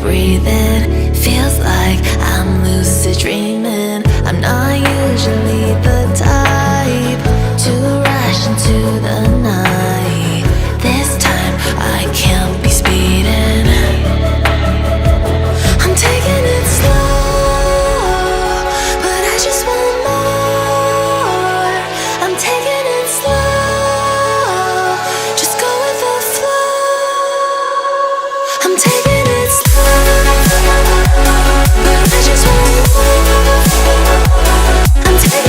breathing. Feels like I'm lucid dreaming. I'm not usually the type to rush into the night. This time I can't be speeding. I'm taking it slow, but I just want more. I'm taking it slow, just go with the flow. I'm taking it slow, but I just want more. I'm taking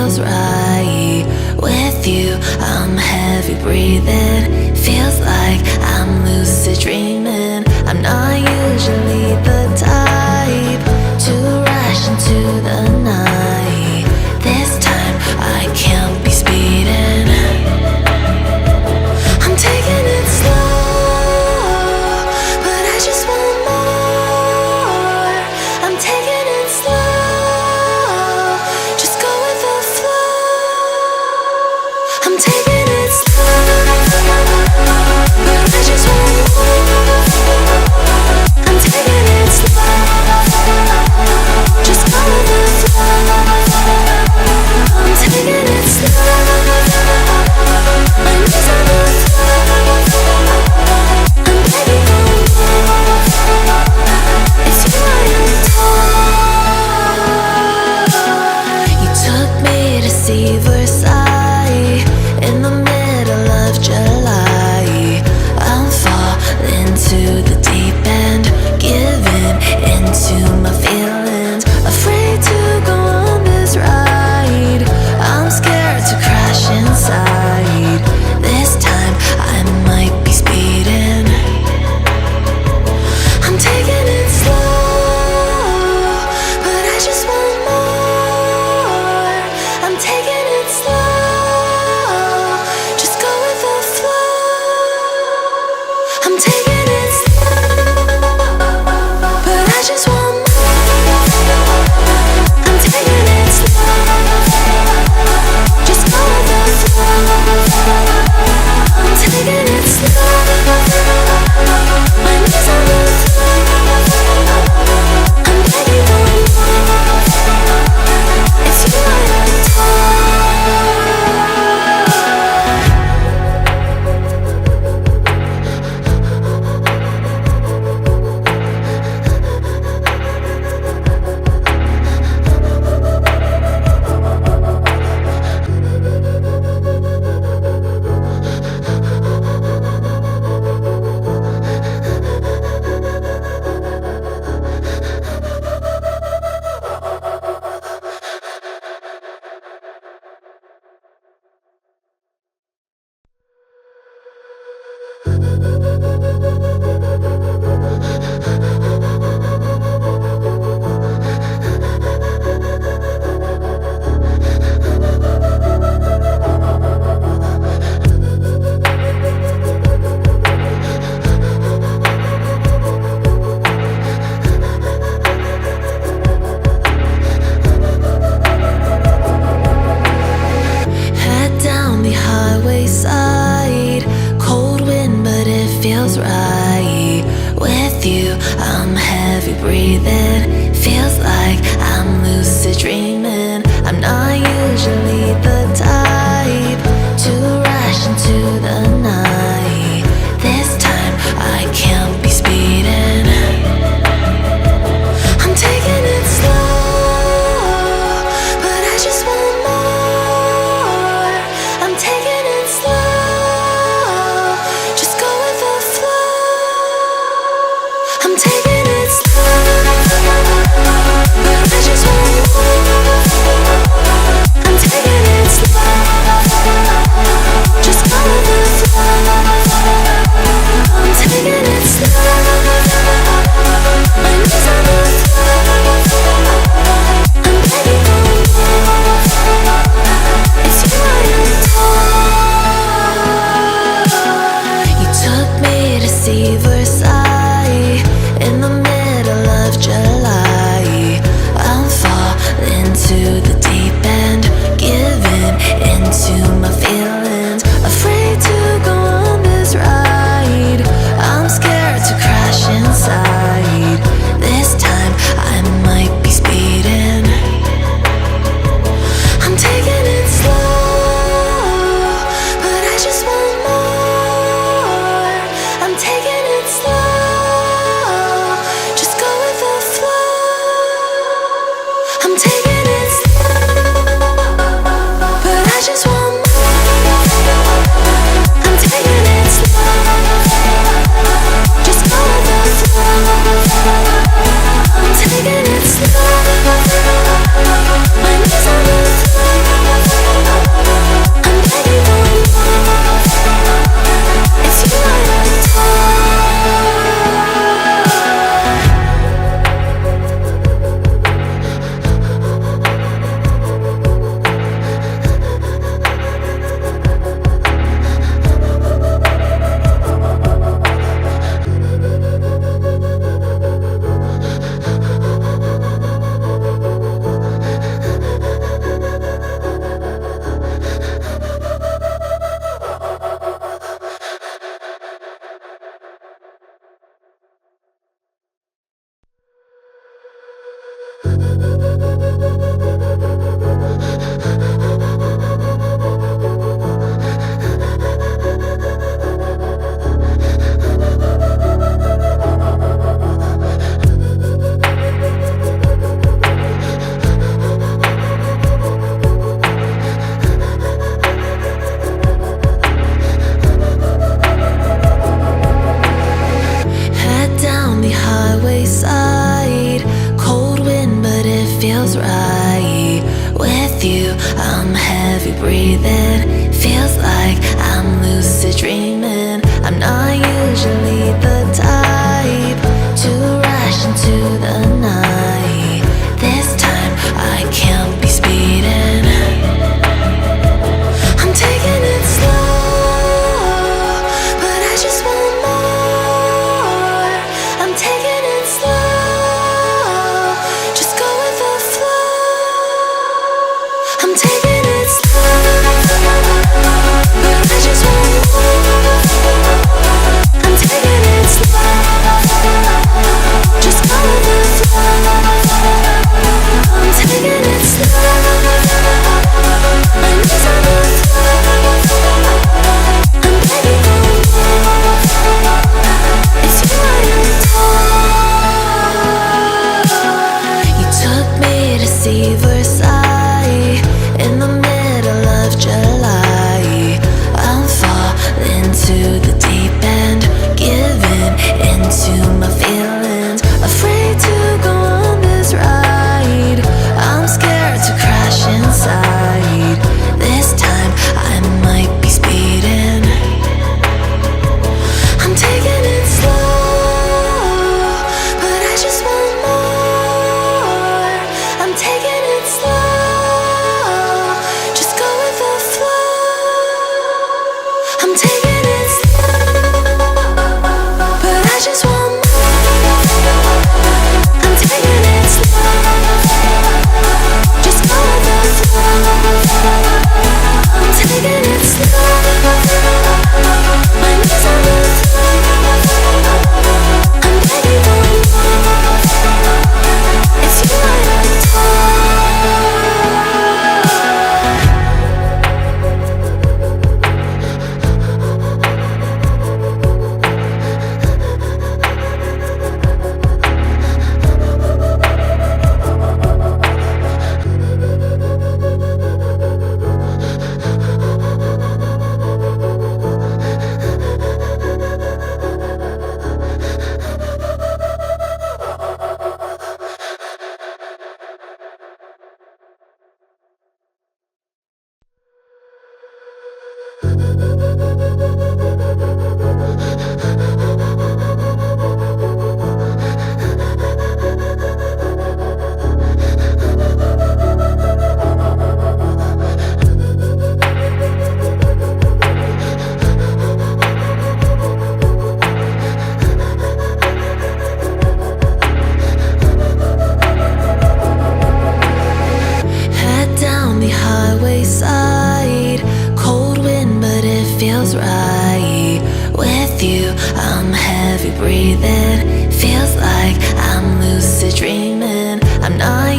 feels right. With you, I'm heavy breathing. Feels like I'm lucid dreaming. I'm not usually the type to rush into the night. This time I can't be speeding. I'm taking it slow, but I just want more. I'm taking it slow, just go with the flow. I'm taking it slow, but I just want more. I'm taking it slow, just go with the flow. I'm taking it slow, my knees on the floor. I'm begging for more. It's you I adore. You took me to see Versailles in the middle of July. I'll fall into the deep end, giving into my feelings, afraid to go on this ride. I'm scared to crash inside. This time I might be speeding. I'm taking it slow, but I just want more. I'm taking it slow. heavy breathing. Feels like I'm lucid dreaming. I'm not usually the type to rush into the night. This time I can't be speeding. I'm taking it slow, but I just want more. I'm taking it slow, just go with the flow. I'm taking it slow, but I just want more. I'm taking it slow, just go with the flow. I'm taking it slow, my knees on the floor. I'm begging for more. It's you I adore. You took me to see Versailles in the middle of July. I'll fall into the deep end, giving into my feelings, afraid to go on this ride. I'm scared to crash inside. This time I might be speeding. I'm taking it slow, but I just want more. I'm taking it slow, just go with the flow. I'm taking it slow, but I just want more. I'm taking it slow, just go with the flow. I'm taking it slow, my knees on the floor. I'm begging for more. It's you I head down the highway side. Cold wind, but it feels right. With you, I'm heavy breathing. Feels like I'm lucid dreaming. I'm not